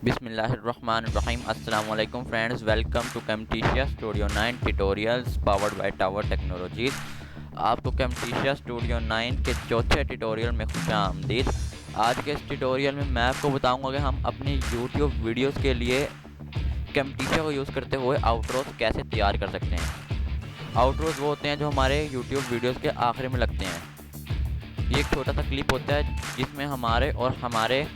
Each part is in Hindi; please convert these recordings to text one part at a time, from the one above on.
बिस्मिल्लाहिर्रहमानिर्रहीम। अस्सलाम वालेकुम friends, welcome to camtasia studio 9 tutorials powered by Tower Technologies. आपको camtasia स्टूडियो 9 के चौथे ट्यूटोरियल में खुशामदीद। आज के इस ट्यूटोरियल में मैं आपको बताऊंगा कि हम अपनी यूट्यूब वीडियोस के लिए camtasia को यूज़ करते हुए आउटरोज कैसे तैयार कर सकते हैं। आउटरोज वो होते हैं जो हमारे यूट्यूब वीडियोज़ के आखिर में लगते हैं। ये एक छोटा सा क्लिप होता है जिसमें हमारे और हमारे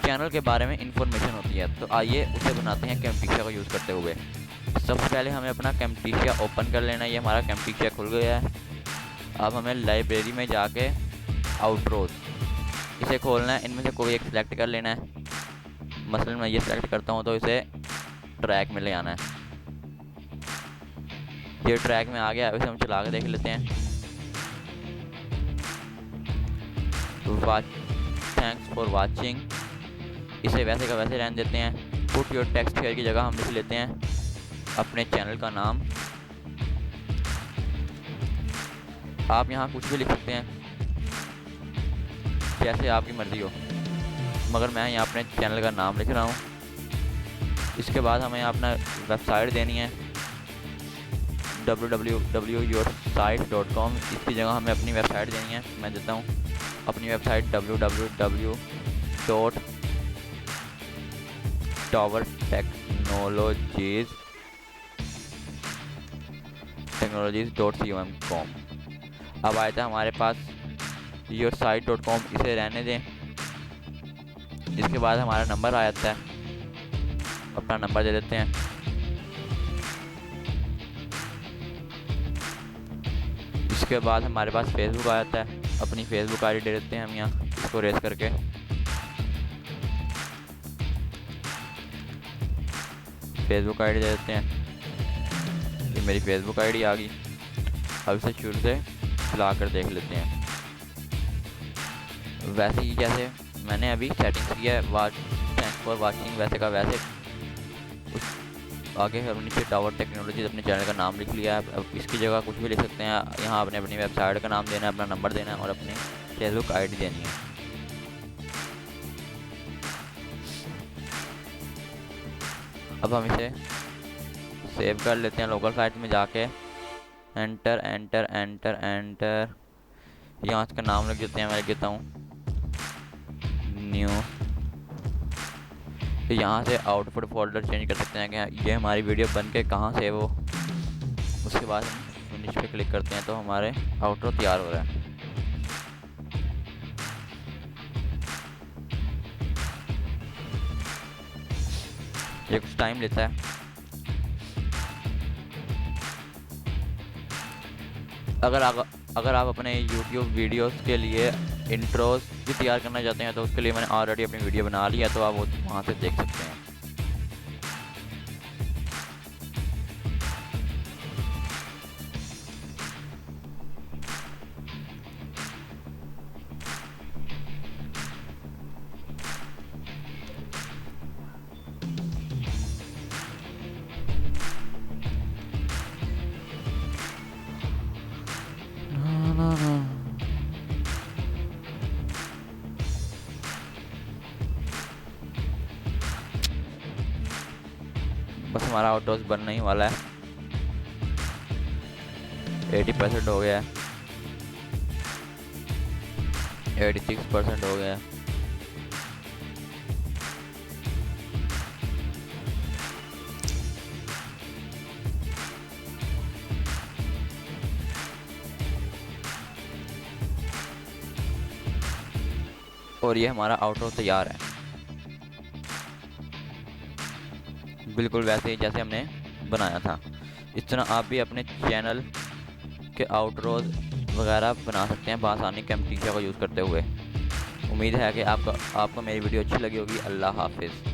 चैनल के बारे में इंफॉर्मेशन होती है। तो आइए उसे बनाते हैं camtasia को यूज़ करते हुए। सबसे पहले हमें अपना camtasia ओपन कर लेना है। ये हमारा camtasia खुल गया है। अब हमें लाइब्रेरी में जाके आउटरोज इसे खोलना है। इनमें से कोई एक सिलेक्ट कर लेना है। मसलन मैं ये सिलेक्ट करता हूँ तो इसे ट्रैक में ले आना है। ये ट्रैक में आ गया। इसे हम चला के देख लेते हैं। थैंक्स फॉर वॉचिंग, इसे वैसे का वैसे रहने देते हैं। पुट योर टेक्स्ट हेयर की जगह हम लिख लेते हैं अपने चैनल का नाम। आप यहाँ कुछ भी लिख सकते हैं जैसे आपकी मर्ज़ी हो, मगर मैं यहाँ अपने चैनल का नाम लिख रहा हूँ। इसके बाद हमें अपना वेबसाइट देनी है www.yoursite.com। इसकी जगह हमें अपनी वेबसाइट देनी है। मैं देता हूँ अपनी वेबसाइट www.towertechnologies.com। अब आया था हमारे पास yoursite.com, इसे रहने दें। इसके बाद हमारा नंबर आ जाता है, अपना नंबर दे देते हैं। इसके बाद हमारे पास फेसबुक आ जाता है, अपनी फेसबुक आईडी दे देते हैं हम यहाँ, इसको रेस करके। फेसबुक आईडी दे देते हैं। ये मेरी फेसबुक आईडी आ गई। अब इसे शुरू से चला कर देख लेते हैं। वैसे ही जैसे मैंने अभी सेटिंग्स किया है, थैंक्स फॉर वाचिंग वैसे का वैसे। उस आगे हम नीचे टावर टेक्नोलॉजीज अपने चैनल का नाम लिख लिया है। अब इसकी जगह कुछ भी लिख सकते हैं। यहाँ आपने अपनी वेबसाइट का नाम देना है, अपना नंबर देना है और अपनी फेसबुक आईडी देनी है। अब हम इसे सेव कर लेते हैं लोकल फाइल में जाके। एंटर एंटर एंटर एंटर, यहाँ इसका नाम लिख देते हैं। मैं लिख देता हूँ न्यू। तो यहाँ से आउटपुट फोल्डर चेंज कर सकते हैं कि ये हमारी वीडियो बन के कहाँ सेव हो। उसके बाद हम फिनिश पे क्लिक करते हैं तो हमारे आउटरो तैयार हो रहा है। ये कुछ टाइम लेता है। अगर आप अपने YouTube वीडियोस के लिए इंट्रोज भी तैयार करना चाहते हैं तो उसके लिए मैंने ऑलरेडी अपनी वीडियो बना ली है, तो आप वो वहाँ से देख सकते हैं। बस हमारा आउटरोज बनने ही वाला है। 80% हो गया है, 86% हो गया है। और ये हमारा आउटरो तैयार है, बिल्कुल वैसे ही जैसे हमने बनाया था। इस तरह आप भी अपने चैनल के आउटरोज वगैरह बना सकते हैं बआसानी camtasia को यूज़ करते हुए। उम्मीद है कि आपको मेरी वीडियो अच्छी लगी होगी। अल्लाह हाफिज़।